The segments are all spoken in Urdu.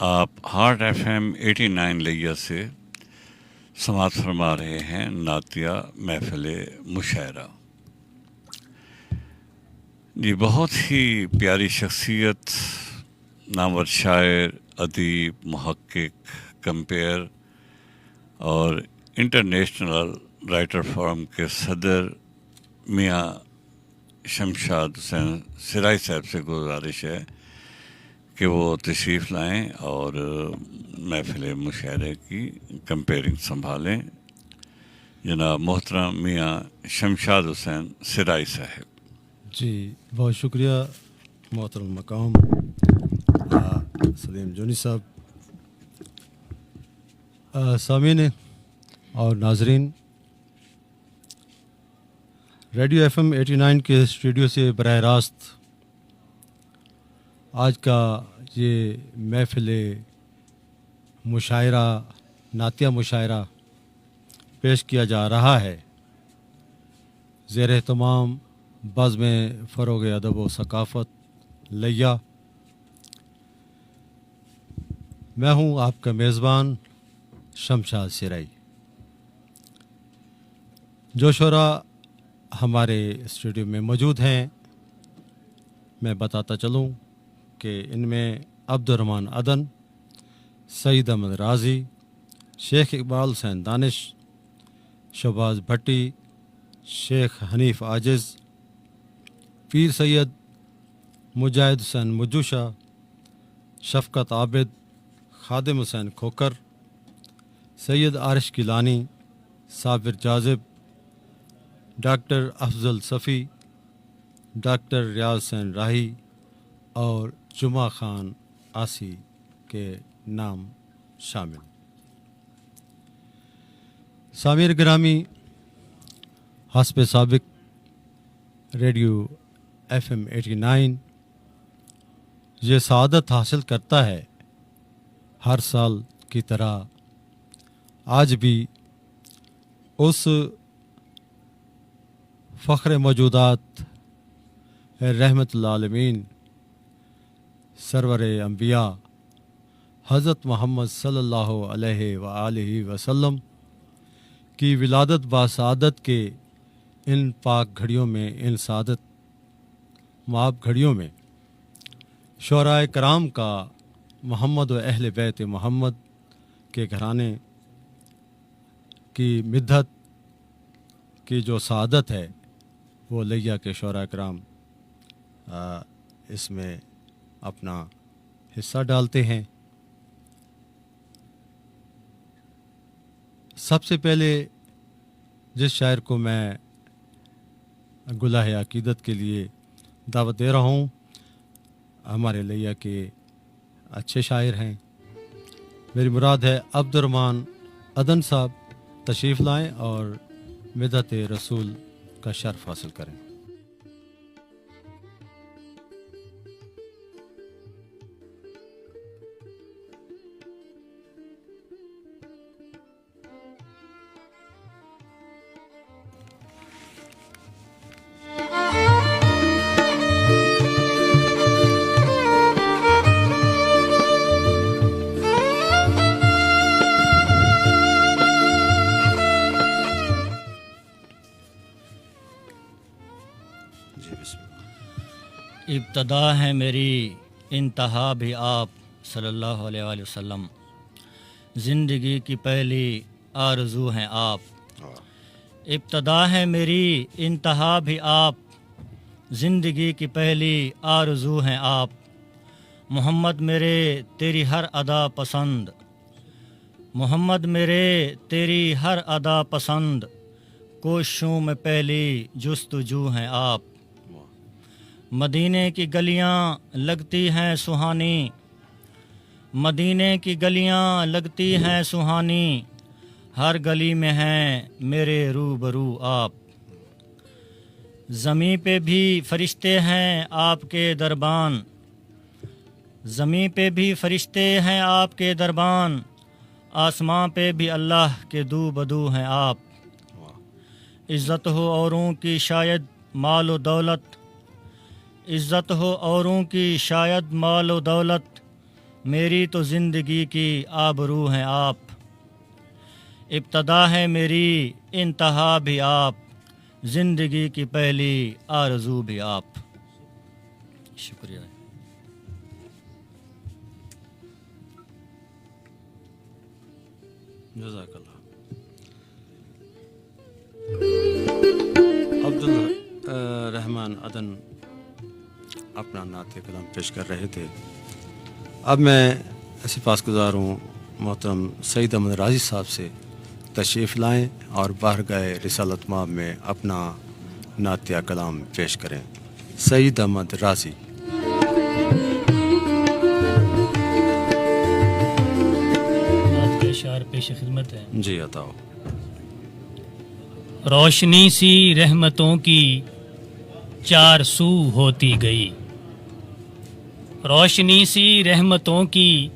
آپ ہارٹ ایف ایم 89 لیا سے سماعت فرما رہے ہیں نعتیہ محفل مشاعرہ. جی بہت ہی پیاری شخصیت، نامور شاعر، ادیب، محقق، کمپیئر اور انٹرنیشنل رائٹر فورم کے صدر میاں شمشاد حسین سرائی صاحب سے گزارش ہے کہ وہ تشریف لائیں اور محفل مشاعرے کی کمپیئرنگ سنبھالیں. جناب محترم میاں شمشاد حسین سرائی صاحب. جی بہت شکریہ محترم مقام سلیم جونی صاحب. سامعین اور ناظرین، ریڈیو ایف ایم 89 کے اسٹوڈیو سے براہ راست آج کا یہ محفل مشاعرہ، نعتیہ مشاعرہ پیش کیا جا رہا ہے زیر اہتمام بزم فروغ ادب و ثقافت لیا. میں ہوں آپ کا میزبان شمشاد سرائی. جو شعراء ہمارے اسٹوڈیو میں موجود ہیں میں بتاتا چلوں کہ ان میں عبد الرحمن عدن، سعید احمد رازی، شیخ اقبال حسین دانش، شہباز بھٹی، شیخ حنیف عاجز، پیر سید مجاہد حسین مجوشہ، شفقت عابد، خادم حسین کھوکر، سید عارش گیلانی، صابر جاذب، ڈاکٹر افضل صفی، ڈاکٹر ریاض حسین راہی اور جمعہ خان آسی کے نام شامل. سامعین گرامی، حسب سابق ریڈیو ایف ایم 89 یہ سعادت حاصل کرتا ہے ہر سال کی طرح آج بھی اس فخر موجودات رحمت العالمین سرور انبیاء حضرت محمد صلی اللہ علیہ وآلہ وسلم کی ولادت باسعادت کے ان پاک گھڑیوں میں، ان سعادت مآب گھڑیوں میں شعراء کرام کا، محمد و اہل بیت محمد کے گھرانے کی مدحت کی جو سعادت ہے وہ لیا کے شعراء کرام اس میں اپنا حصہ ڈالتے ہیں. سب سے پہلے جس شاعر کو میں گلہ عقیدت کے لیے دعوت دے رہا ہوں، ہمارے لیا کے اچھے شاعر ہیں، میری مراد ہے عبد الرحمن عدن صاحب. تشریف لائیں اور مدحت رسول کا شرف حاصل کریں. ابتدا ہے میری، انتہا بھی آپ صلی اللہ علیہ وآلہ وسلم. زندگی کی پہلی آرزو ہیں آپ. ابتدا ہے میری، انتہا بھی آپ، زندگی کی پہلی آرزو ہیں آپ. محمد میرے تیری ہر ادا پسند، محمد میرے تیری ہر ادا پسند، کوششوں میں پہلی جستجو ہیں آپ. مدینے کی گلیاں لگتی ہیں سہانی، مدینے کی گلیاں لگتی ہیں سہانی، ہر گلی میں ہیں میرے روبرو آپ. زمیں پہ بھی فرشتے ہیں آپ کے دربان، زمیں پہ بھی فرشتے ہیں آپ کے دربان، آسماں پہ بھی اللہ کے دو بدو ہیں آپ. عزت ہو اوروں کی شاید مال و دولت، عزت ہو اوروں کی شاید مال و دولت، میری تو زندگی کی آبرو ہیں آپ، ابتدا ہے میری انتہا بھی آپ، زندگی کی پہلی آرزو بھی آپ۔ شکریہ۔ جزاک اللہ۔ عبد الرحمن عدن اپنا نعت کلام پیش کر رہے تھے۔ اب میں سپاسگزار ہوں محترم سعید احمد رازی صاحب سے، تشریف لائیں اور بارگاہ رسالت مآب میں اپنا نعت کلام پیش کریں۔ سعید احمد رازی۔ نعت کے اشعار پیش خدمت ہے۔ جی عطاؤ۔ روشنی سی رحمتوں کی چار سو ہوتی گئی، روشنی سی رحمتوں کی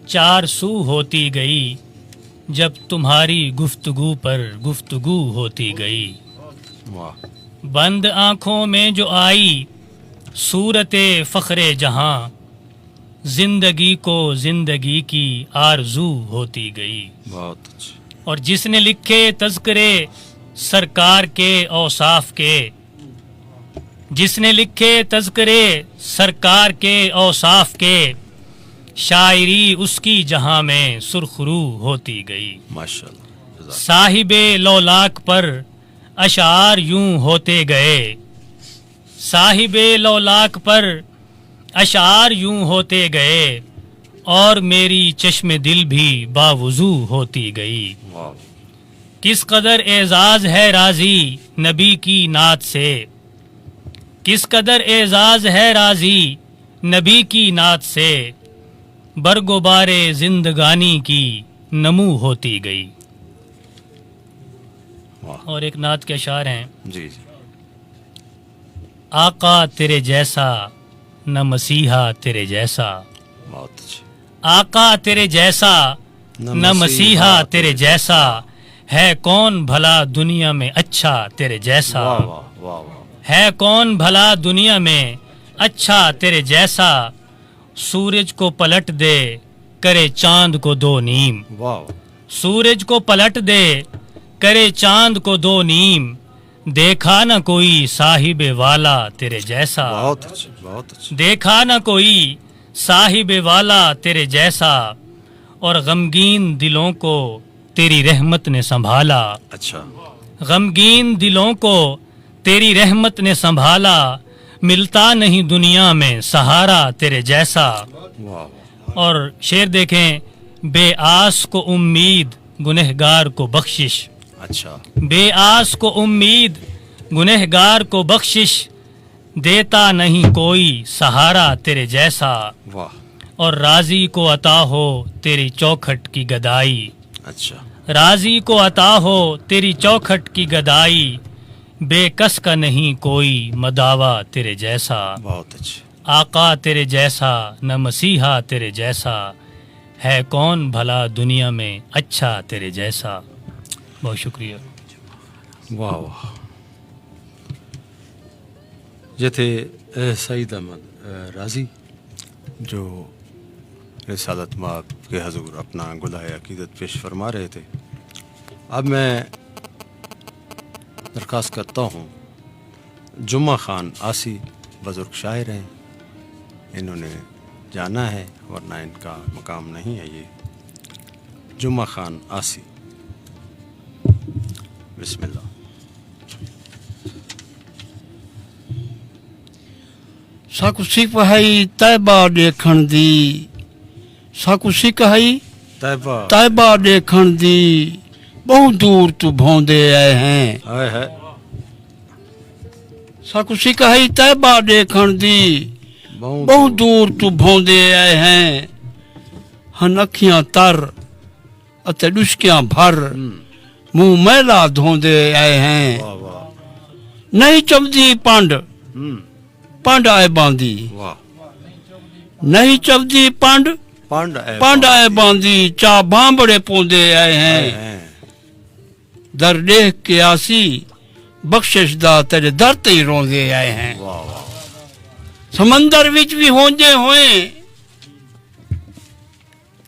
چار سو ہوتی گئی، جب تمہاری گفتگو پر گفتگو ہوتی گئی۔ واہ۔ بند آنکھوں میں جو آئی صورت فخر جہاں، زندگی کو زندگی کی آرزو ہوتی گئی۔ بہت اچھا۔ اور جس نے لکھے تذکرے سرکار کے اوصاف کے، جس نے لکھے تذکرے سرکار کے اوصاف کے، شاعری اس کی جہاں میں سرخرو ہوتی گئی۔ ماشاءاللہ۔ صاحب لولاک پر اشعار یوں ہوتے گئے، صاحب لولاک پر اشعار یوں ہوتے گئے، اور میری چشم دل بھی باوضو ہوتی گئی۔ واہ۔ کس قدر اعزاز ہے راضی نبی کی نعت سے، کس قدر اعزاز ہے راضی نبی کی نعت سے، برگبار زندگانی کی نمو ہوتی گئی۔ واہ۔ اور ایک نعت کے اشعار ہیں۔ جی جی۔ آقا تیرے جیسا نہ مسیحا تیرے جیسا، بہت اچھا۔ آقا تیرے جیسا نہ مسیحا تیرے جیسا، ہے کون بھلا دنیا میں اچھا تیرے جیسا، واہ واہ واہ واہ۔ ہے کون بھلا دنیا میں اچھا تیرے جیسا، سورج کو پلٹ دے کرے چاند کو دو نیم، واہ۔ سورج کو پلٹ دے کرے چاند کو دو نیم، دیکھا نہ کوئی صاحب والا تیرے جیسا، بہت اچھا بہت اچھا۔ دیکھا نہ کوئی صاحب والا تیرے جیسا، اور غمگین دلوں کو تیری رحمت نے سنبھالا، اچھا۔ غمگین دلوں کو تیری رحمت نے سنبھالا، ملتا نہیں دنیا میں سہارا تیرے جیسا۔ واہ۔ اور شعر دیکھیں، بے آس کو امید گنہگار کو بخشش، اچھا۔ بے آس کو امید گنہگار کو بخشش، دیتا نہیں کوئی سہارا تیرے جیسا، واہ۔ اور راضی کو عطا ہو تیری چوکھٹ کی گدائی، اچھا۔ راضی کو عطا ہو تیری چوکھٹ کی گدائی، بے کس کا نہیں کوئی مداوا تیرے جیسا، بہت اچھا۔ آقا تیرے جیسا نہ مسیحا تیرے جیسا، ہے کون بھلا دنیا میں اچھا تیرے جیسا۔ بہت شکریہ۔ واہ واہ۔ یہ تھے سعید احمد رازی جو رسالت مآب کے حضور اپنا گلہ عقیدت پیش فرما رہے تھے۔ اب میں درخواست کرتا ہوں، جمعہ خان آسی بزرگ شاعر ہیں، انہوں نے جانا ہے ورنہ ان کا مقام نہیں ہے یہ۔ جمعہ خان آسی، بسم اللہ۔ ساکو سکھ ہے طیبہ دیکھن دی، ساکو سکھ ہے طیبہ طیبہ دیکھن دی، بہت دور تو بھوندے آئے ہیں۔ ہائے ہے۔ ساکو سکھ ہے طیبہ دیکھن دی، بہت دور تو بھوندے آئے ہیں، ہن اکھیاں تر اتے ڈشکیاں بھر، منہ میلا دھوندے آئے ہیں۔ واہ واہ۔ نہیں چبدی پانڈ، پانڈ آئے باندھی، واہ۔ نہیں چبدی پانڈ، پانڈ آئے باندھی، چا بامبڑے پوندے آئے ہیں۔ در دیکھ کے آسی بخشش دا تیرے در تے ہی روندے آئے ہیں۔ واہ واہ۔ سمندر وچ بھی ہوندے ہوئے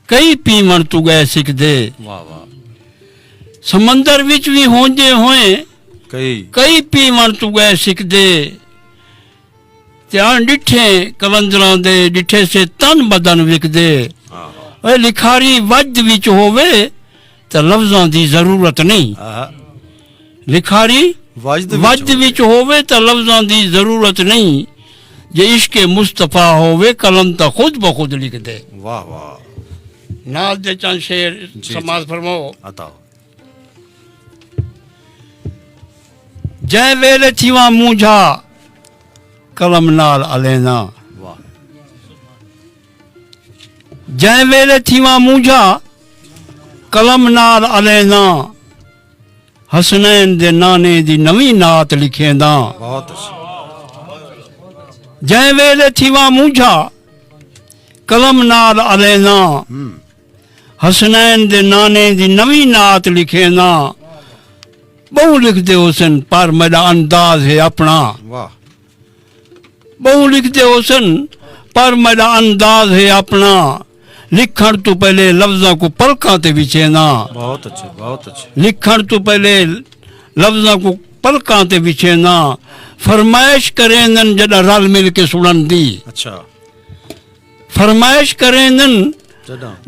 ਕਈ ਪੀਵਣ ਤੂੰ ਗਏ ਸਿੱਖਦੇ ਵਾਹ ਵਾਹ ਸਮੁੰਦਰ ਵਿੱਚ ਵੀ ਹੋਂਦੇ ਹੋਏ ਕਈ ਕਈ ਪੀਵਣ ਤੂੰ ਗਏ ਸਿੱਖਦੇ ਧਿਆਨ ਡਿੱਠੇ ਕਲੰਦਰਾਂ ਦੇ ਡਿੱਠੇ ਸੇ ਤਨ ਬਦਨ ਵਿਕਦੇ ਓਏ ਲਿਖਾਰੀ ਵੱਜ ਵਿੱਚ ਹੋਵੇ ਤਾਂ ਲਫ਼ਜ਼ਾਂ ਦੀ ਜ਼ਰੂਰਤ ਨਹੀਂ ਲਿਖਾਰੀ ਵੱਜ ਵਿੱਚ ਹੋਵੇ ਤਾਂ ਲਫ਼ਜ਼ਾਂ ਦੀ ਜ਼ਰੂਰਤ ਨਹੀਂ ਜੇ ਇਸ਼ਕ ਮੁਸਤਫਾ ਹੋਵੇ ਕਲਮ ਤਾਂ ਖੁਦ ਬਖੁਦ ਲਿਖ ਦੇ ਵਾਹ ਵਾਹ ਨਾਲ ਦੇ ਚੰਦ ਸ਼ੇਰ ਸਮਾਜ ਫਰਮਾਓ ਅਤਾ ਜੈ ਵੇਲੇ ਥੀਵਾ ਮੂੰਝਾ ਕਲਮ ਨਾਲ ਅਲੇਨਾ ਵਾਹ ਜੈ ਵੇਲੇ ਥੀਵਾ ਮੂੰਝਾ ਕਲਮ ਨਾਲ ਅਲੇਨਾ ਹਸਨੈਨ ਦੇ ਨਾਨੇ ਦੀ ਨਵੀਂ ਨਾਤ ਲਿਖੇਂਦਾ ਬਹੁਤ ਅੱਛਾ ਜੈ ਵੇਲੇ ਥੀਵਾ ਮੂੰਝਾ ਕਲਮ ਨਾਲ ਅਲੇਨਾ ਹਸਨੈਨ ਦੇ ਨਾਨੇ ਦੀ ਨਵੀਂ ਨਾਤ ਲਿਖੇਂਦਾ ਬਹੁ ਲਿਖਦੇ ਹੁਸਨ ਪਰ ਮੇਰਾ ਅੰਦਾਜ਼ ਹੈ ਆਪਣਾ ਵਾਹ ਬਹੁ ਲਿਖਦੇ ਹੁਸਨ ਪਰ ਮੇਰਾ ਅੰਦਾਜ਼ ਹੈ ਆਪਣਾ ਲਿਖਣ ਤੋਂ ਪਹਿਲੇ ਲਫ਼ਜ਼ਾਂ ਕੋ ਪਲਕਾਂ ਤੇ ਵਿਛੇਨਾ ਬਹੁਤ ਅੱਛੇ ਬਹੁਤ ਅੱਛੇ ਲਿਖਣ ਤੋਂ ਪਹਿਲੇ ਲਫ਼ਜ਼ਾਂ ਕੋ ਪਲਕਾਂ ਤੇ ਵਿਛੇਨਾ ਫਰਮਾਇਸ਼ ਕਰੇਂਦਨ ਜੜਾ ਰਲ ਮਿਲ ਕੇ ਸੁਣਨ ਦੀ ਅੱਛਾ ਫਰਮਾਇਸ਼ ਕਰੇਂਦਨ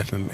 FM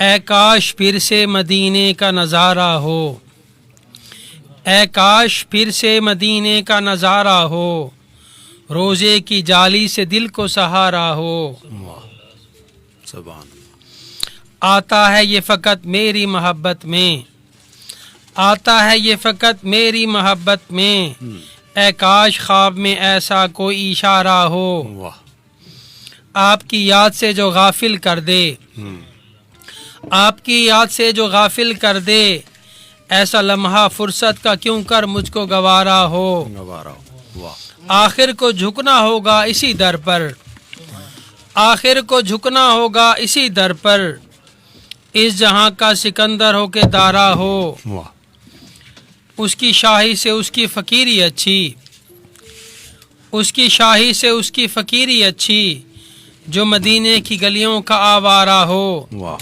اے کاش پھر سے مدینے کا نظارہ ہو، اے کاش پھر سے مدینے کا نظارہ ہو، روزے کی جالی سے دل کو سہارا ہو، سبحان آتا ہے یہ فقط میری محبت میں، آتا ہے یہ فقط میری محبت میں، اے کاش خواب میں ایسا کوئی اشارہ ہو، واہ آپ کی یاد سے جو غافل کر دے، آپ کی یاد سے جو غافل کر دے، ایسا لمحہ فرصت کا کیوں کر مجھ کو گوارا ہو، گوارا ہو، واہ آخر کو جھکنا ہوگا اسی در پر، آخر کو جھکنا ہوگا اسی در پر، اس جہاں کا سکندر ہو کے دارا ہو، واہ اس کی شاہی سے اس کی فقیری اچھی، اس کی شاہی سے اس کی فقیری اچھی، جو مدینے کی گلیوں کا آوارہ ہو، واہ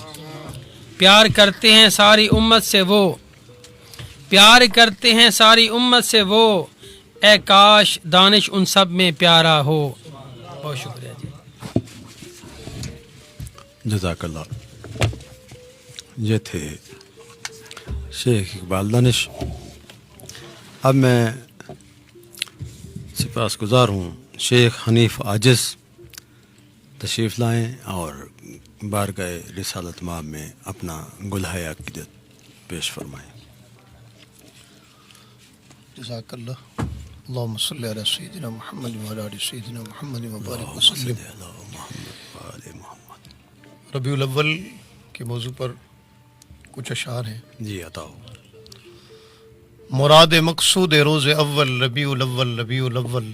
پیار کرتے ہیں ساری امت سے وہ، پیار کرتے ہیں ساری امت سے وہ، اے کاش دانش ان سب میں پیارا ہو۔ بہت شکریہ جی۔ جزاک اللہ۔ یہ تھے شیخ اقبال دانش۔ اب میں سپاس گزار ہوں شیخ حنیف عاجز تشریف لائیں اور بارگاہ رسالت مآب میں اپنا گلہۂ عقیدت پیش فرمائیں۔ جزاک اللہ۔ اللہم صلی علی سیدنا محمد وعلی آل سیدنا محمد وبارک وسلم۔ ربیع الاول کے موضوع پر کچھ اشعار ہیں۔ جی عطا ہو۔ مراد مقصود روز اول ربیع الاول، ربیع الاول،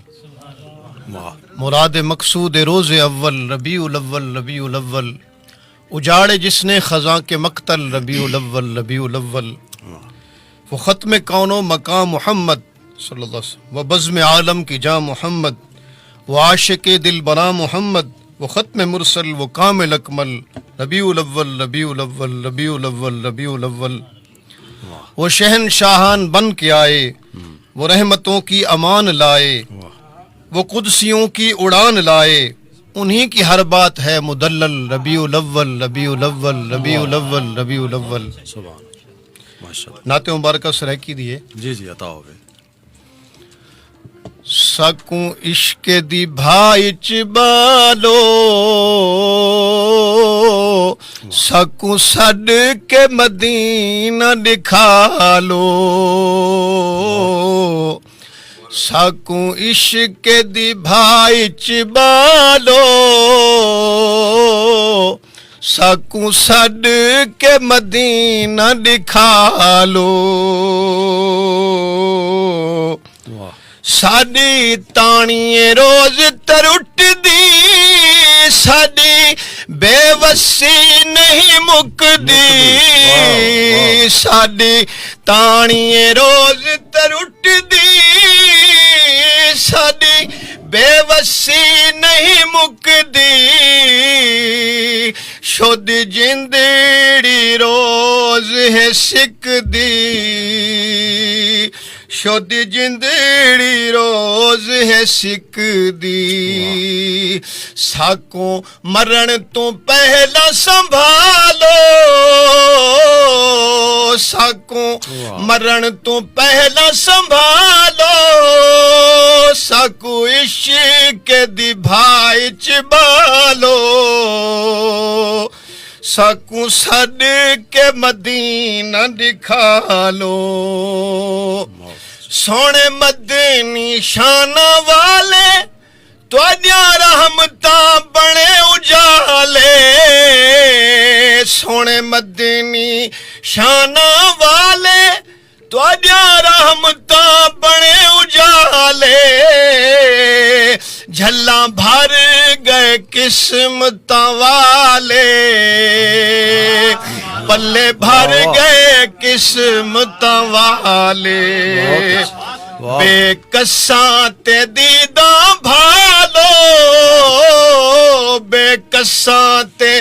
واہ مراد مقصود روز اول ربیع الاول، ربیع الاول، اجاڑے جس نے خزاں کے مقتل ربیع الاول، ربیع الاول، وہ ختم کون و مقام محمد صلی اللہ علیہ وسلم، وہ بزم عالم کی جاں محمد، وہ عاشق دل بنا محمد، وہ ختم مرسل، وہ کامل اکمل ربیع الاول، ربیع الاول، ربیع الاول، ربیع الاول، وہ شہنشاہان بن کے آئے، وہ رحمتوں کی امان لائے، وہ قدسیوں کی اڑان لائے، انہی کی ہر بات ہے مدلل ربیع الاول، ربیع الاول، ربیع الاول، ربیع الاول۔ سبحان ماشاء اللہ۔ نعت مبارکہ سرائکی دیے۔ جی جی عطا ہو گئے۔ سکوں عشق دی بھائچ بالو، سکوں سڈ کے مدینہ دکھا لو، سکوں عشق دی بھائچ بالو، سکوں سڈ کے مدینہ دکھا لو، ساڈی تانی روز ترٹ دی، ساڈی بے وسی نہیں مکدی، ساڈی تانی روز ترٹ دی، ساڈی بے وسی نہیں مکدی، شد جندڑی روز ہے سکدی، شد جندڑی روز ہے سکدی، ساکوں مرن تو پہلا سنبھالو، ساکوں مرن تو پہلا سنبھالو، ساکوں عشق دی بھائچ بالو، ساکوں سڈ کے مدینہ دکھا لو، سونے مدنی شان والے تواڈیاں رحمتاں بنے اجالے، سونے مدنی شان والے تواڈیاں رحمتاں بنے اجالے، جھلاں بھر گئے قسمتاں والے، پلے بھر گئے قسمتاں والے، بے کساں تے دیداں بھالو، بے کساں تے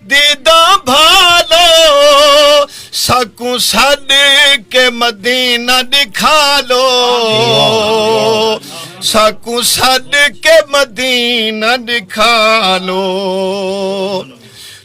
دیداں بھالو، سکوں سڈ کے مدینہ دکھا لو، سکوں سڈ کے مدینہ دکھا لو،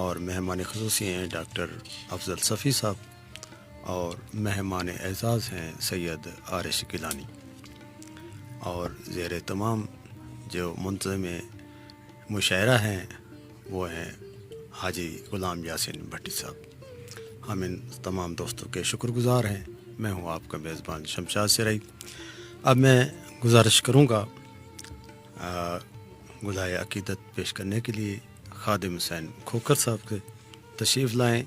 اور مہمان خصوصی ہیں ڈاکٹر افضل صفی صاحب، اور مہمان اعزاز ہیں سید عارش گیلانی، اور زیر تمام جو منتظم مشاعرہ ہیں وہ ہیں حاجی غلام یاسین بھٹی صاحب۔ ہم ان تمام دوستوں کے شکر گزار ہیں۔ میں ہوں آپ کا میزبان شمشاد سرائی۔ اب میں گزارش کروں گا گلہائے عقیدت پیش کرنے کے لیے خادم حسین کھوکھر صاحب کے تشریف لائیں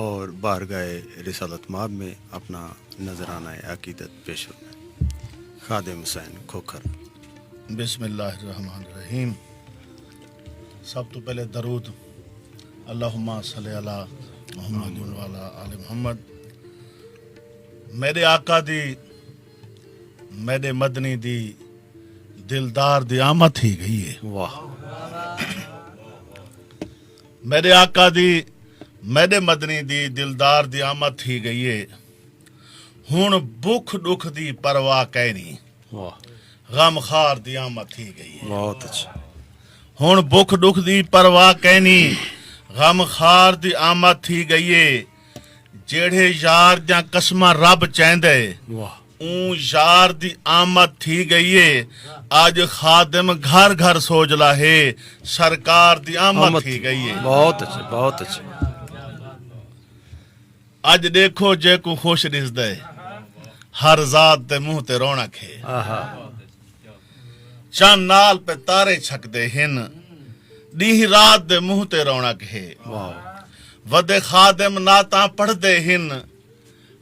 اور بارگاہ رسالت مآب میں اپنا نذرانہ عقیدت پیش کریں۔ خادم حسین کھوکھر۔ بسم اللہ الرحمن الرحیم۔ سب تو پہلے درود اللہم صلی علی محمد وعلی آل محمد۔ میرے آقا دی میرے مدنی دی دلدار دی آمد ہی گئی ہے۔ واہ۔ میرے آقا دی میرے مدنی دی دلدار دی آمد ہی گئی ہے، ہن بکھ دکھ دی پرواہ کہنی، واہ، غم خار دی آمد ہی گئی ہے۔ بہت اچھا۔ ہن بکھ دکھ دی پرواہ کہنی، غم خار دی آمد تھی گئی ہے، جیڑے یار دیاں قسماں رب چیندے واہ، اون یار دی آمد تھی گئی ہے، آج خادم گھر گھر سوجلا ہے، سرکار دی آمد تھی گئی ہے۔ بہت اچھا، بہت اچھا۔ اج دیکھو جے کو خوش رزدے ہر ذات دے منہ تے رونق ہے، آہا، چند نال پہ تارے چھک دے ہن، دی رات دے منہ تے رونق ہے، واہ، ودے خادم ناتاں پڑھ دے ہن،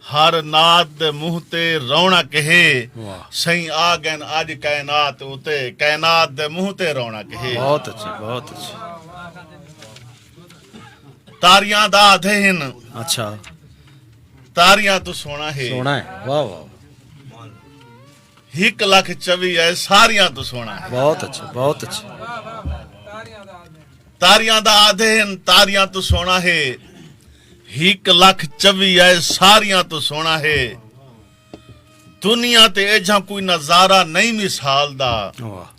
ہر نات دے منہ تے رونق ہے، واہ، سہیں آگن آج کائنات ہوتے، کائنات دے منہ تے رونق ہے۔ بہت اچھا، بہت اچھا۔ تاریاں دا آدھے ہن، اچھا، تاریاں تو سونا ہے، سونا ہے، واہ واہ، 1,24,000 ہے، ساریاں تو سونا ہے۔ بہت اچھا، بہت اچھا۔ تاریاں دا آدھے ہن، تاریاں تو سونا ہے، 1,24,000 ہے، ساریاں تو سونا ہے، دنیا تے ایجھا کوئی نظارہ نہیں مثال دا، واہ،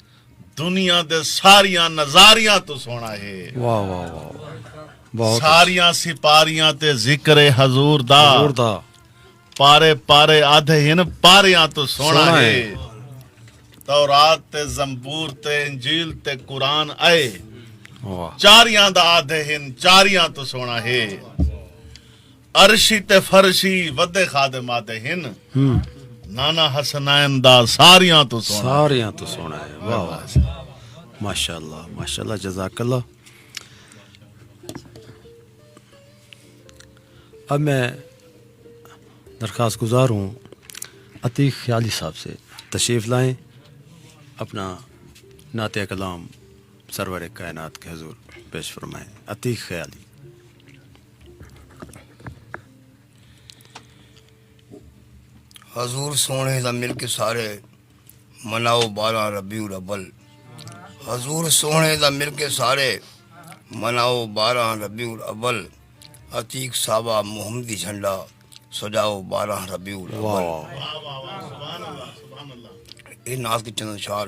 دنیا دے ساریاں نظاریاں تو سونا ہے، واہ واہ واہ، بہت ساریاں سپاریاں تے ذکر حضور دا، حضور دا، پارے پارے آدھے ہن، پاریاں تو سونا سونا ہے، ہے۔ تورات تے زمبور تے انجیل تے قرآن آئے، واہ، چاریاں دا آدھے ہن، چاریاں تو سونا ہے، عرشی تے فرشی ودے خادم آدھے ہن، نانا حسنین دا ساریاں تو سونا ہے۔ ساریاں تو سونا ہے، واہ واہ، ماشاءاللہ، ماشاءاللہ، جزاک اللہ۔ اب میں درخواست گزار ہوں عتیق خیالی صاحب سے تشریف لائیں، اپنا نعت کلام سرور کائنات کے حضور پیش فرمائیں۔ عتیق خیالی۔ حضور سونے دا مل کے سارے مناؤ 12 ربیع الاول، حضور سونے دا مل کے سارے مناؤ 12 ربیع الاول، عتیق صحابہ محمدی جھنڈا سجاؤ 12 ربیع الاول۔ یہ ناز کے چند اشعار۔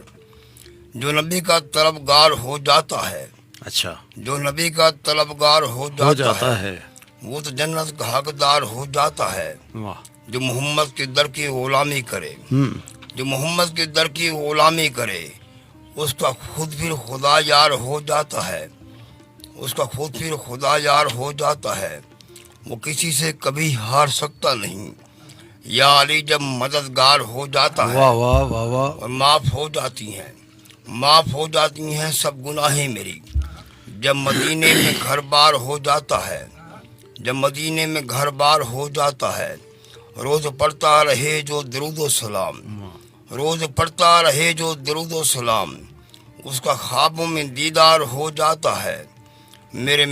جو نبی کا طلبگار ہو جاتا ہے، اچھا، جو نبی کا طلبگار ہو ہو جاتا جاتا ہے ہے، وہ تو جنت کا حقدار ہو جاتا ہے۔ واہ، جو محمد کے در کی غلامی کرے، جو محمد کے در کی غلامی کرے، اس کا خود پھر خدا یار ہو جاتا ہے، اس کا خود پھر خدا یار ہو جاتا ہے، وہ کسی سے کبھی ہار سکتا نہیں۔ یا علی جب مددگار ہو جاتا ہے واہ واہ واہ واہ، اور معاف ہو جاتی ہیں، معاف ہو جاتی ہیں سب گناہیں میری۔ جب مدینے میں گھر بار ہو جاتا ہے، جب مدینے میں گھر بار ہو جاتا ہے، روز پڑھتا رہے جو درود و سلام، روز پڑھتا رہے جو درود و سلام، اس کا خوابوں میں دیدار ہو جاتا ہے۔ میرے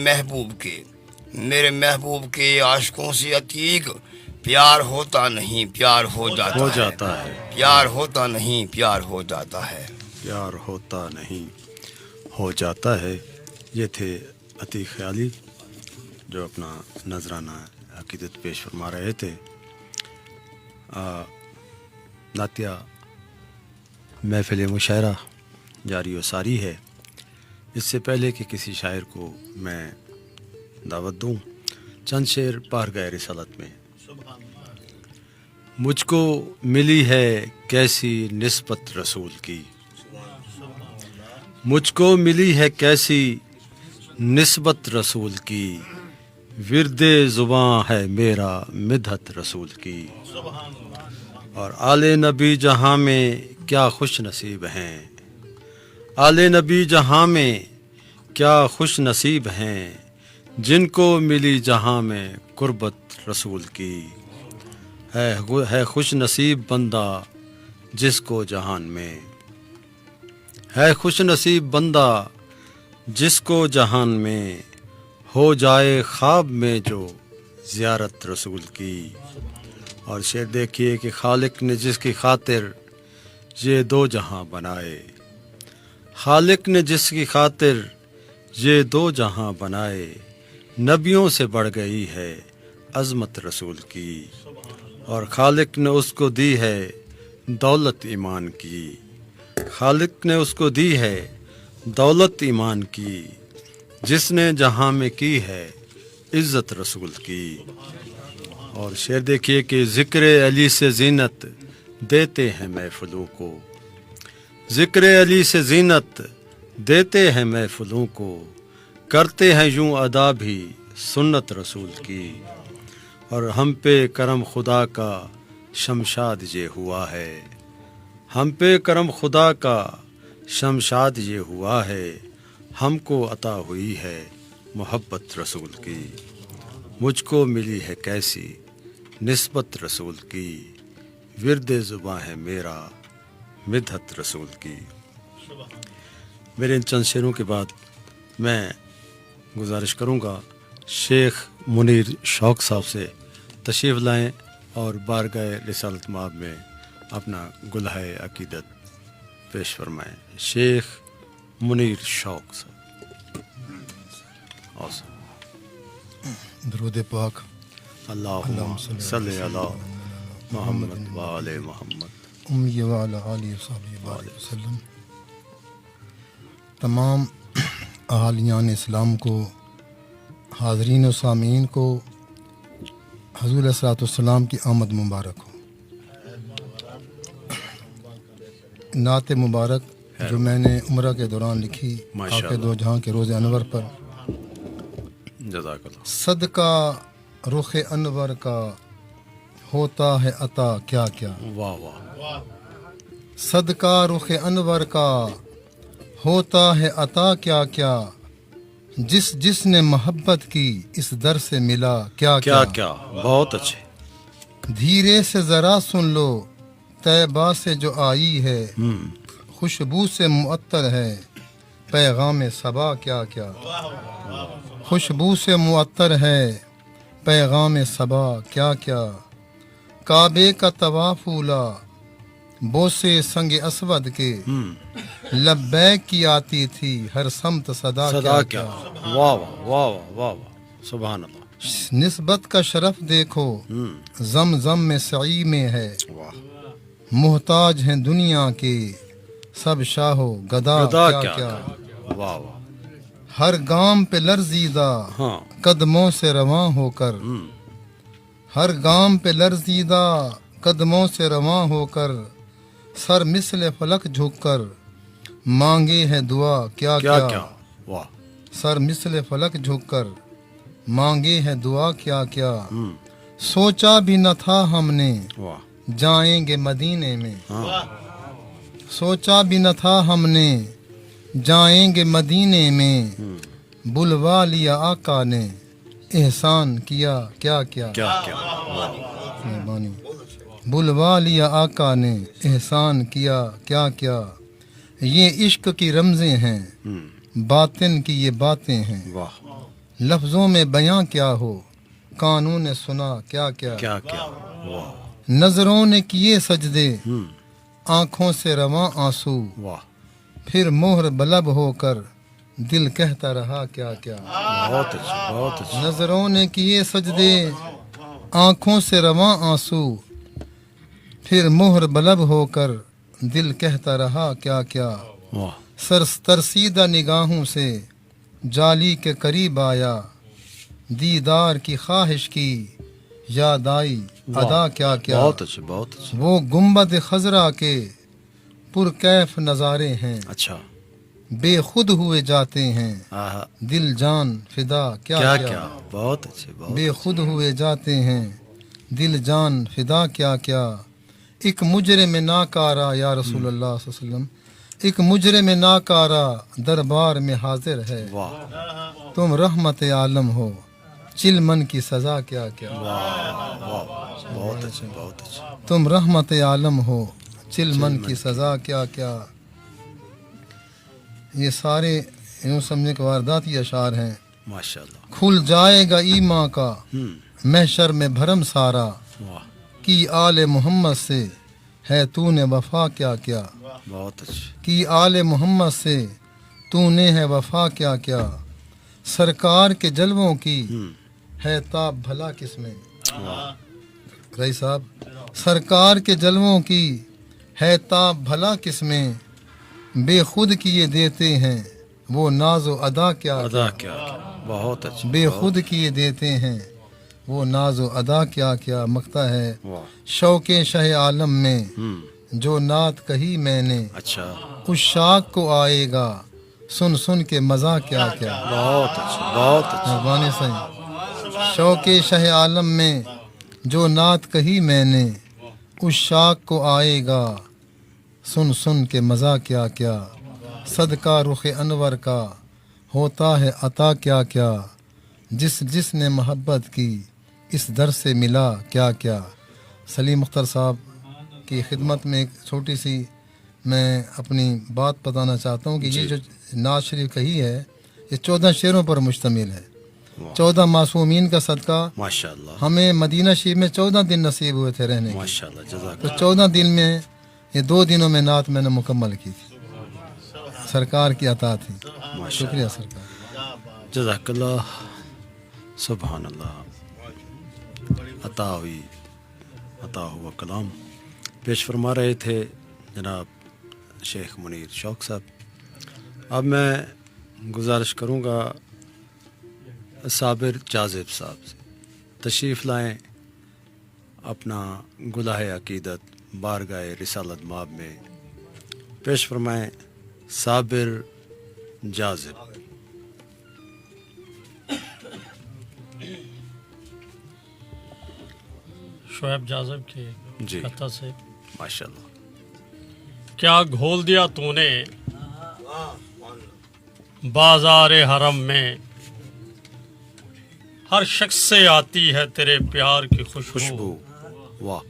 محبوب کے عاشقوں سے عتیق پیار ہوتا نہیں، پیار ہو جاتا ہو ہے، جاتا ہے، پیار ہوتا نہیں، پیار ہو جاتا ہے۔ پیار ہوتا نہیں، ہو جاتا ہے۔ یہ تھے عتیق خیالی جو اپنا نذرانہ عقیدت پیش فرما رہے تھے۔ نعتیہ محفل مشاعرہ جاری و ساری ہے۔ اس سے پہلے کہ کسی شاعر کو میں دعوت دوں چند شعر بارگاہ رسالت میں. مجھ کو ملی ہے کیسی نسبت رسول کی، مجھ کو ملی ہے کیسی نسبت رسول کی، ورد زباں ہے میرا مدحت رسول کی. اور آل نبی جہاں میں کیا خوش نصیب ہیں، آل نبی جہاں میں کیا خوش نصیب ہیں، جن کو ملی جہاں میں قربت رسول کی. ہے خوش نصیب بندہ جس کو جہان میں، ہے خوش نصیب بندہ جس کو جہان میں ہو جائے خواب میں جو زیارت رسول کی. اور شعر دیکھیے کہ خالق نے جس کی خاطر یہ دو جہاں بنائے، خالق نے جس کی خاطر یہ دو جہاں بنائے، نبیوں سے بڑھ گئی ہے عظمت رسول کی. اور خالق نے اس کو دی ہے دولت ایمان کی، خالق نے اس کو دی ہے دولت ایمان کی، جس نے جہاں میں کی ہے عزت رسول کی. اور شعر دیکھیے کہ ذکر علی سے زینت دیتے ہیں محفلوں کو، ذکر علی سے زینت دیتے ہیں محفلوں کو، کرتے ہیں یوں ادا بھی سنت رسول کی. اور ہم پہ کرم خدا کا شمشاد یہ ہوا ہے، ہم پہ کرم خدا کا شمشاد یہ ہوا ہے، ہم کو عطا ہوئی ہے محبت رسول کی. مجھ کو ملی ہے کیسی نسبت رسول کی، ورد زباں ہے میرا مدحت رسول کی. میرے ان چند شعروں کے بعد میں گزارش کروں گا شیخ منیر شوق صاحب سے تشریف لائیں اور بارگاہ رسالت مآب میں اپنا گلہائے عقیدت پیش فرمائیں. شیخ منیر شوق صاحب. درود پاک. اللہم صلی علی محمد و آل محمد امی وعلی آلہ وصحبہ وبارک وسلم. تمام اہالیان اسلام کو، حاضرین و سامعین کو حضور علیہ الصلوۃ والسلام کی آمد مبارک ہو. نعت مبارک جو میں نے عمرہ کے دوران لکھی آقا دو جہاں کے روز انور پر. جزاک اللہ. صدقہ رخ انور کا ہوتا ہے عطا کیا کیا، واہ واہ. صدقہ رخ انور کا ہوتا ہے عطا کیا کیا، جس جس نے محبت کی اس در سے ملا کیا کیا کیا. بہت اچھے. دھیرے سے ذرا سن لو طیبہ سے جو آئی ہے، خوشبو سے معطر ہے پیغام صبا کیا کیا، خوشبو سے معطر ہے پیغام صبا کیا کیا. کعبے کا طواف اولا بوسے سنگ اسود کے، لبیک کی آتی تھی ہر سمت صدا کیا. واہ واہ واہ واہ واہ. سبحان اللہ. نسبت کا شرف دیکھو زم زم میں سعی میں ہے، محتاج ہیں دنیا کے سب شاہ و گدا کیا کیا. واہ واہ. ہر گام پہ لرزیدہ قدموں سے رواں ہو کر، ہر گام پہ لرزیدہ قدموں سے رواں ہو کر، سر مثل فلک جھک کر مانگے ہے دعا کیا کیا. سر مثل فلک جھک کر مانگے ہے دعا کیا کیا. سوچا بھی نہ تھا ہم نے جائیں گے مدینے میں، سوچا بھی نہ تھا ہم نے جائیں گے مدینے میں، بلوا لیا آقا نے احسان کیا کیا کیا. مہربانی. بلوا لیا آقا نے احسان کیا کیا کیا. یہ عشق کی رمزیں ہیں، باطن کی یہ باتیں ہیں، لفظوں میں بیاں کیا ہو کانوں نے سنا کیا کیا. نظروں نے کیے سجدے آنکھوں سے رواں آنسو، پھر مہر بلب ہو کر دل کہتا رہا کیا کیا. نظروں نے کیے سجدے آنکھوں سے رواں آنسو، پھر مہر بلب ہو کر دل کہتا رہا کیا کیا. ترسیدہ نگاہوں سے جالی کے قریب آیا، دیدار کی خواہش کی یاد آئی ادا کیا کیا. بہت اچھا بہت اچھا. وہ گنبد خضرا کے پرکیف نظارے ہیں اچھا. بے خود ہوئے جاتے ہیں آہا. دل جان فدا کیا کیا کیا. کیا بہت اچھے بہت بے خود ہوئے جاتے ہیں دل جان فدا کیا کیا. ایک مجرم ناکارا یا رسول اللہ صلی اللہ علیہ وسلم، ایک مجرم ناکارا دربار میں حاضر ہے. واہ تم رحمت عالم ہو چل من کی سزا کیا کیا. بہت اچھا بہت اچھا. تم رحمت عالم ہو چل من کی سزا کیا کیا. یہ سارے یوں سمجھے کہ وارداتی اشعار ہیں. ماشاء اللہ. کھل جائے گا ایماں کا ہوں. محشر میں بھرم سارا، واہ کی آل محمد سے ہے تو نے وفا کیا کیا. بہت اچھا. کی آل محمد سے تو نے ہے وفا کیا کیا. سرکار کے جلووں کی ہے تاب بھلا کس میں. رئیس صاحب، سرکار کے جلووں کی ہے تاب بھلا کس میں، بے خود کیے دیتے ہیں وہ ناز و ادا کیا ادا کیا کیا. بہت اچھا. بے خود کیے دیتے ہیں وہ ناز و ادا کیا کیا. مکتا ہے واہ. شوق شہ عالم میں ہوں. جو نعت کہی میں نے، اچھا. اس شاخ کو آئے گا سن سن کے مزہ کیا کیا. بہت اچھا بہت اچھا. مہربانی صحیح. شوق شہ عالم میں جو نعت کہی میں نے، اس شاخ کو آئے گا سن سن کے مزہ کیا کیا. صدقہ رخ انور کا ہوتا ہے عطا کیا کیا. جس جس نے محبت کی اس در سے ملا کیا کیا. سلیم مختار صاحب کی خدمت میں ایک چھوٹی سی میں اپنی بات بتانا چاہتا ہوں کہ یہ جو نعت شریف کہی ہے یہ 14 شعروں پر مشتمل ہے. 14 معصومین کا صدقہ ماشاء اللہ. ہمیں مدینہ شریف میں 14 دن نصیب ہوئے تھے رہنے کے. ماشاء اللہ. جزاک تو 14 دن میں یہ 2 دنوں میں نعت میں نے مکمل کی تھی. سرکار کی عطا تھی. شکریہ سرکار. جزاک اللہ. سبحان اللہ. عطا ہوئی عطا ہوا کلام پیش فرما رہے تھے جناب شیخ منیر شوق صاحب. اب میں گزارش کروں گا صابر جاذب صاحب سے تشریف لائیں اپنا گلہ عقیدت بارگاہ رسالت مآب میں پیش فرمائیں. صابر جاذب. شعیب جاذب کے جی. قطع سے. ماشاء اللہ. کیا گھول دیا تو نے بازار حرم میں، ہر شخص سے آتی ہے تیرے پیار کی خوشبو. واہ.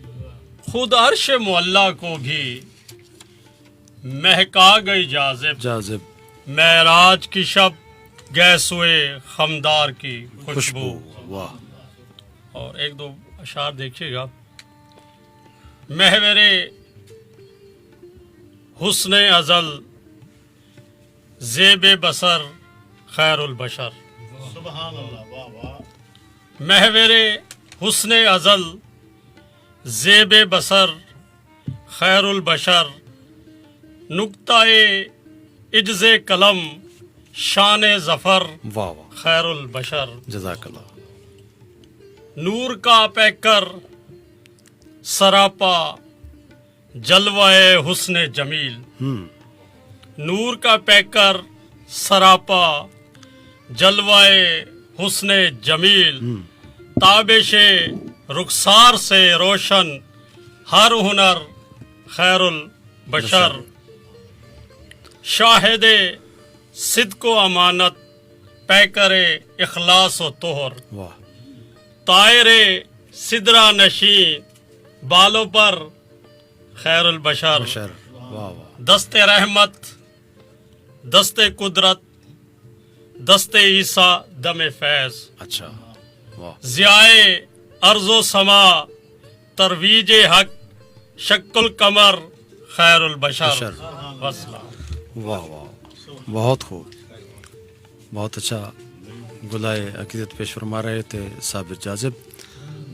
خود عرش معلیٰ کو بھی مہکا گئی جاذب. جاذب. معراج کی شب گئے سوئے خمدار کی خوشبو. واہ. اور ایک دو اشعار دیکھیے گا. محور حسن ازل زیب بصر خیر البشر. محور حسن ازل زیب بصر خیر البشر، نقطہ عجز قلم شان ظفر واہ واہ. خیر البشر. جزاک اللہ. نور کا پیکر سراپا جلوہ حسن جمیل. نور کا پیکر سراپا جلوہ حسن جمیل، تابش رخسار سے روشن ہر ہنر خیر البشر. شاہد صدق و امانت پیکر اخلاص و طہر، واہ. طائر سدرا نشین بالوں پر خیر البشر. بشر. واہ واہ. دست رحمت دست قدرت دست عیسیٰ دم فیض. اچھا. واہ. ضیائے ارض و سما ترویج حق شک القمر خیر البشر. بشر. وسلام. واہ واہ. بہت خوب. بہت اچھا گلائے عقیدت پیش فرما رہے تھے صابر جاذب.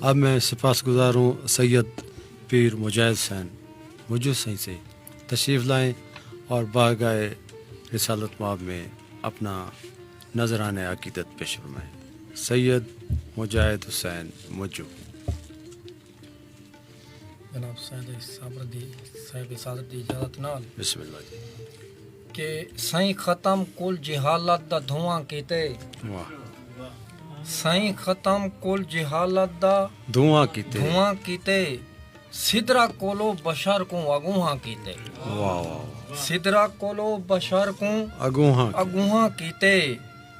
اب میں سپاس گزار ہوں سید پیر مجاہد حسین موجود سہیں سے تشریف لائیں اور بارگاہ رسالت مآب میں اپنا نذرانہ عقیدت پیش فرمائیں. سید مجاہد حسین مجو. جناب صاحب صادر دی اجازت نال بسم اللہ جی. کہ سائیں ختم کل جہالت دا دھواں کیتے. واہ. سائیں ختم کل جہالت دا دھواں کیتے. دھواں کیتے. سدرا کولو بشر کو اگوہاں کیتے. واہ واہ. سدرا کولو بشر کو اگوہاں اگوہاں کیتے.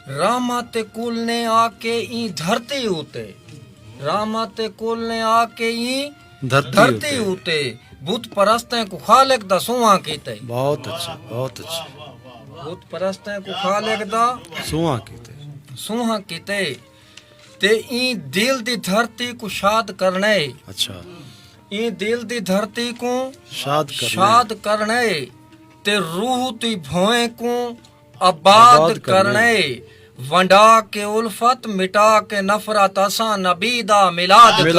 رحمت کل نے آ کے این دھرتی ہوتے. رحمت کل نے آ کے این دھرتی ہوتے. بت پرستیں کو خالق دا سواں کیتے. بہت اچھا بہت اچھا. بت پرستیں کو خالق دا سواں کیتے. سواں کیتے. تے این دل دی دھرتی کو شاد کرنے. اچھا. این دل دی دھرتی کو شاد کرنے. تے روح دی بھوئیں کو آباد کرنے. ونڈا کے الفت مٹا کے نفرت اساں نبی دا ملاد کر.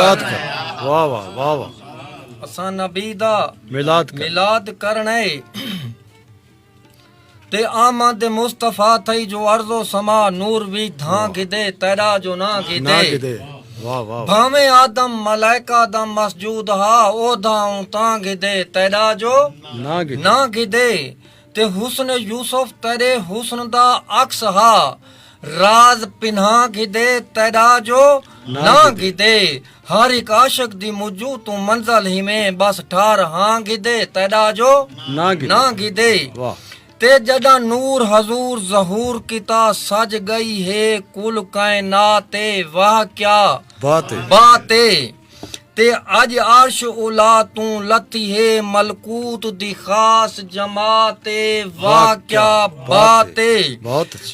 واہ واہ واہ واہ. اساں نبی دا ملاد کرنے. تے آمد مصطفیٰ تھئی جو عرض و سما نور بھی دھاں گدے تیرا جو نہ گدے. بھاویں آدم ملائکہ دا مسجود ہا او دھاؤں تاں گدے تیرا جو نہ گدے. تے حسن یوسف تیرے حسن دا عکس ہا راز پنہا گدے تیرا جو نہ گدے. ہر ایک عاشق دی مجو تو منزل ہی میں بس ٹھار ہاں گدے تیرا جو نہ گدے. تے جڑا نور حضور ظہور کتا سج گئی ہے کل کائنات. واہ کیا بات ہے. تے اج عرش اولا تو لتی ہے ملکوت دی خاص جماعت. واہ کیا بات ہے.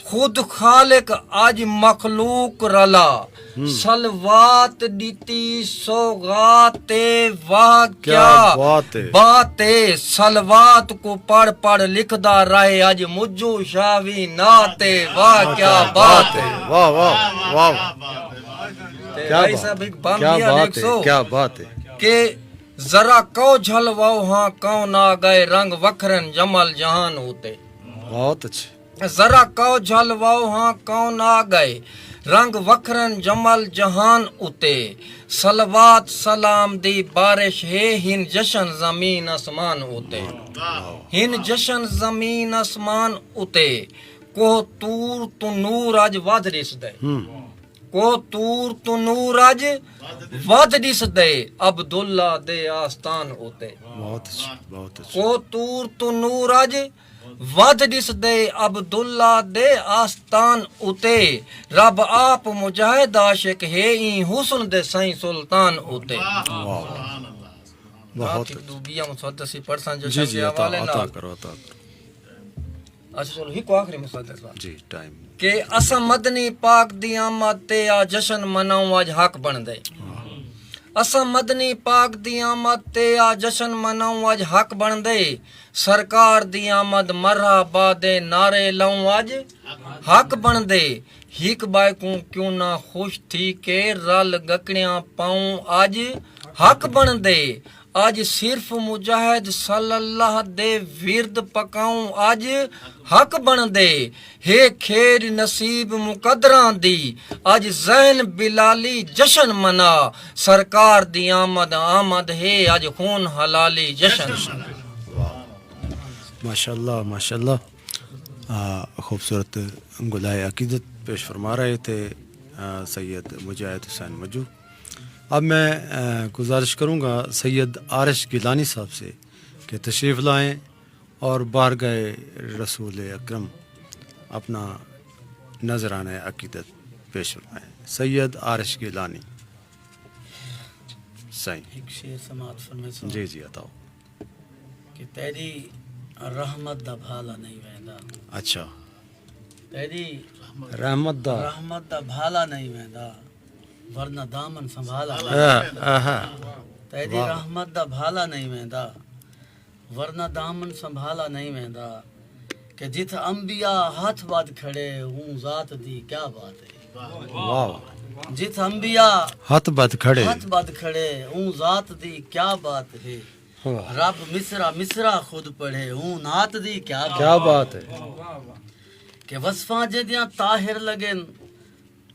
خود خالق اج مخلوق رلا سلوات دیتی سوغات. واہ کیا بات ہے. سلوات کو پڑھ پڑھ لکھدا رہے اج مجو شاوی نات. واہ کیا بات ہے. واہ واہ واہ. کیا بات ہے. کہ ذرا کو جھلواؤ ہاں کون آ گئے رنگ وکھرن جمل جہان ہوتے. بہت اچھے. ذرا کو جھلواؤ ہاں کون آ گئے رنگ وکھرن جمل جہان اتے. صلوات سلام دی بارش ہے ہن جشن زمین آسمان اتے. ہن جشن زمین آسمان اتے. کو تور تو نور اج ود رس دے. کو تور تو نور اج ود دس دے عبداللہ دے آستان ہوتے. بہت اچھا بہت اچھا. کو تور تو نور اج ود دس دے عبداللہ دے آستان ہوتے. رب آپ مجاہد عاشق ہے این حسن دے سائیں سلطان ہوتے. بہت دوبیہ مسدسی پڑھسان جو جی جی عطا کرو. اچھا چلو ہی کو آخری مسدس جی ٹائم کہ اساں مدنی پاک دی آمد تے آ جشن مناؤں اج حق بن دے. اساں مدنی پاک دی آمد تے آ جشن مناؤں اج حق بن دے. سرکار دی آمد مرحبا دے نعرے لاؤں اج حق بن دے. ہک بائے کو کیوں نہ خوش تھی کہ رل گکڑیاں پاؤں اج حق بن دے. اج صرف مجاہد صلی اللہ دے ورد پکاؤں اج حق بن دے. ہے کھیر نصیب مقدراں دی اج زین بلالی جشن منا. سرکار دی آمد ہے اج خون حلالی جشن. ماشاءاللہ ماشاءاللہ. خوبصورت گلائے عقیدت پیش فرما رہے تھے سید مجاہد حسین مجو. اب میں گزارش کروں گا سید عارش گیلانی صاحب سے کہ تشریف لائیں اور بارگاہ رسول اکرم اپنا نذرانہ عقیدت پیش فرمائیں. سید عارش گیلانی سائیں. ایک شعر سماعت فرمائیں. جی جی عطاؤ. کہ تیری رحمت دا بھالا نہیں ویندا. اچھا. تیری رحمت دا بھالا نہیں ویندا ورنہ دامن سنبھالا. تیری رحمت دا بھالا نہیں ویندا ورنہ دامن سنبھالا نہیں ویندا. کہ جت انبیاء ہاتھ باد کھڑے ہوں ذات دی کیا بات ہے. واہ. جت انبیاء ہاتھ باد کھڑے ہوں ذات دی کیا بات ہے. رب مصرا خود پڑھے ہوں نات دی کیا بات ہے. کہ وصفاں جدیاں طاہر لگن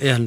ਇਹ ਹਨ